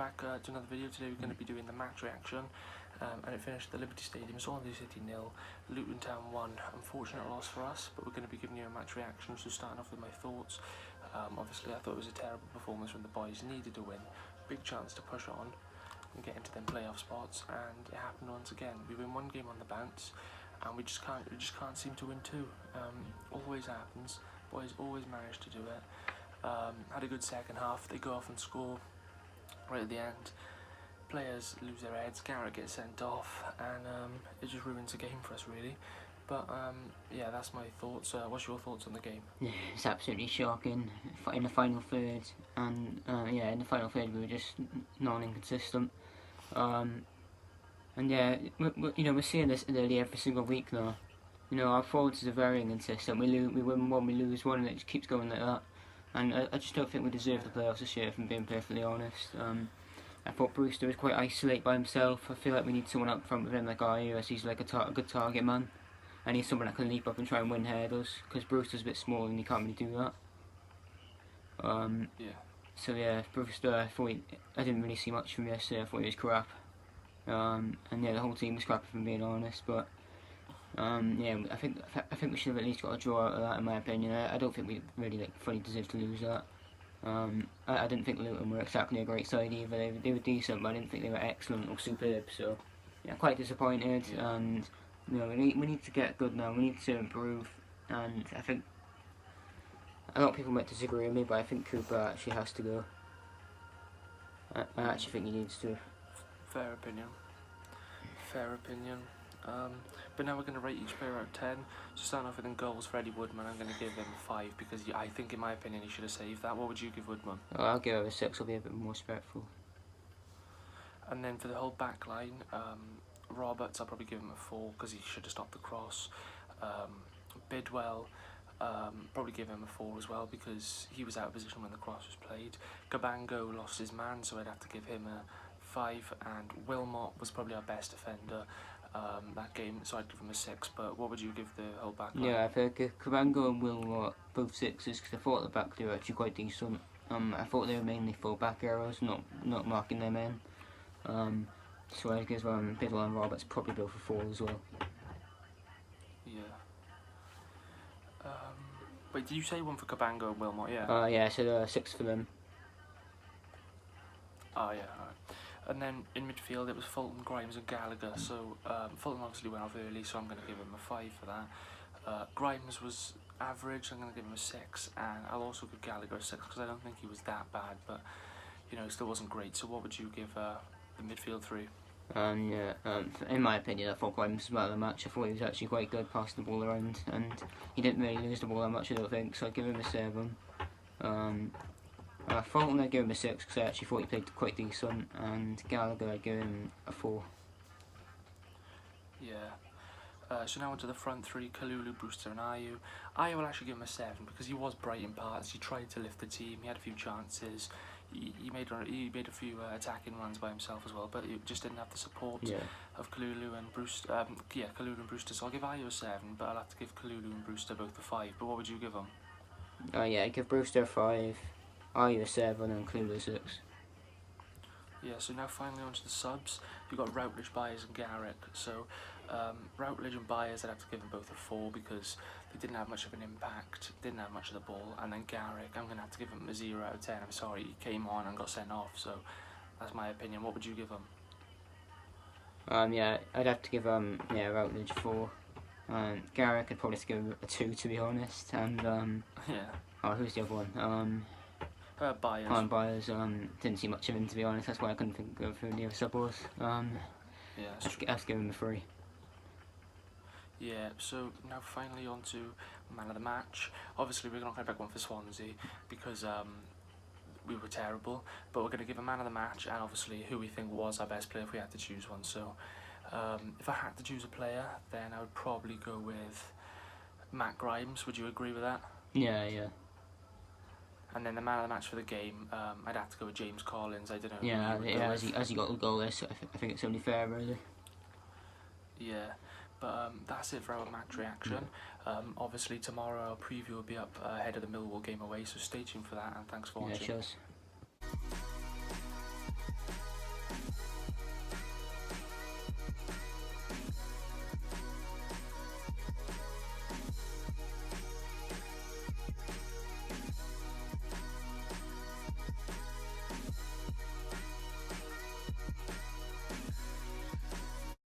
back to another video. Today we're going to be doing the match reaction, and it finished at the Liberty Stadium. Swansea City 0, Luton Town 1. Unfortunate loss for us, but we're going to be giving you a match reaction. So starting off with my thoughts. Obviously I thought it was a terrible performance from the boys. Needed to win, big chance to push on and get into them playoff spots, and it happened once again. We win one game on the bounce, and we just can't seem to win two. Always happens. Boys always manage to do it. Had a good second half. They go off and score right at the end. Players lose their heads. Garrett gets sent off, and it just ruins the game for us, really. But yeah, that's my thoughts. What's your thoughts on the game? Yeah, it's absolutely shocking in the final third, and yeah, in the final third we were just non-inconsistent. And yeah, we're seeing this nearly every single week now. You know, our forwards are very inconsistent. We win one, we lose one, and it just keeps going like that. And I just don't think we deserve the playoffs this year, if I'm being perfectly honest. I thought Brewster was quite isolated by himself. I feel like we need someone up front with him like Ayew, as he's like a good target man. I need someone that can leap up and try and win headers, because Brewster's a bit small and he can't really do that. Yeah. So yeah, Brewster, I didn't really see much from him yesterday. I thought he was crap. And yeah, the whole team was crap, if I'm being honest. But yeah, I think we should have at least got a draw out of that, in my opinion. I don't think we really fully deserved to lose that. I didn't think Luton were exactly a great side either. They were decent, but I didn't think they were excellent or superb. So yeah, quite disappointed. Yeah. And you know, we need to get good now. We need to improve. And I think a lot of people might disagree with me, but I think Cooper actually has to go. I actually think he needs to. Fair opinion. Fair opinion. But now we're going to rate each player out of 10. So starting off with in goals, Freddie Woodman, I'm going to give him 5 because I think, in my opinion, he should have saved that. What would you give Woodman? I'll give him a 6. I'll be a bit more respectful. And then for the whole back line, Roberts, I'll probably give him a 4 because he should have stopped the cross. Bidwell, probably give him a 4 as well because he was out of position when the cross was played. Cabango lost his man, so I'd have to give him a 5. And Wilmot was probably our best defender that game, so I'd give him a 6. But what would you give the whole back line? Yeah, I think Cabango and Wilmot both 6s because I thought the back they were actually quite decent. I thought they were mainly full back arrows, not marking their men. So I guess Bidwell and Roberts probably both a 4 as well. Yeah. Wait, did you say 1 for Cabango and Wilmot? Yeah. Yeah, so 6 for them. Oh yeah, alright. And then in midfield it was Fulton, Grimes and Gallagher. So Fulton obviously went off early, so I'm going to give him a 5 for that. Grimes was average, I'm going to give him a 6, and I'll also give Gallagher a 6 because I don't think he was that bad, but you know, it still wasn't great. So what would you give the midfield 3? Yeah, in my opinion, I thought Grimes was about the match. I thought he was actually quite good passing the ball around, and he didn't really lose the ball that much, I don't think, so I'd give him a 7. Fulton, I'd give him a 6 because I actually thought he played quite decent, and Gallagher, I'd give him a 4. Yeah. So now onto the front 3, Kalulu, Brewster and Ayew. Ayew will actually give him a 7 because he was bright in parts. He tried to lift the team, he had a few chances. He made a few attacking runs by himself as well, but he just didn't have the support of Kalulu and Brewster. Kalulu and Brewster. So I'll give Ayew a 7, but I'll have to give Kalulu and Brewster both a 5. But what would you give them? Yeah, I'd give Brewster a 5, Ayew a 7, and Kalulu a 6. Yeah. So now finally onto the subs. You've got Routledge, Byers, and Garrick. So Routledge and Byers, I'd have to give them both a 4 because they didn't have much of an impact, didn't have much of the ball. And then Garrick, I'm going to have to give him a 0 out of 10. I'm sorry, he came on and got sent off, so that's my opinion. What would you give him? Yeah, I'd have to give Routledge a 4. Garrick, I'd probably have to give him a 2, to be honest. And yeah. Who's the other one? Byers. Byers. Didn't see much of him, to be honest. That's why I couldn't think of who the other sub was. Yeah, I'd have to give him a 3. Yeah, so now finally on to man of the match. Obviously we're not going to pick one for Swansea because we were terrible, but we're going to give a man of the match and obviously who we think was our best player if we had to choose one. So if I had to choose a player, then I would probably go with Matt Grimes. Would you agree with that? Yeah. And then the man of the match for the game, I'd have to go with James Collins. I don't know. Yeah, as he got the goal there, so I think it's only fair, really. Yeah. But that's it for our match reaction. Obviously tomorrow our preview will be up ahead of the Millwall game away, so stay tuned for that, and thanks for watching. Yeah, cheers.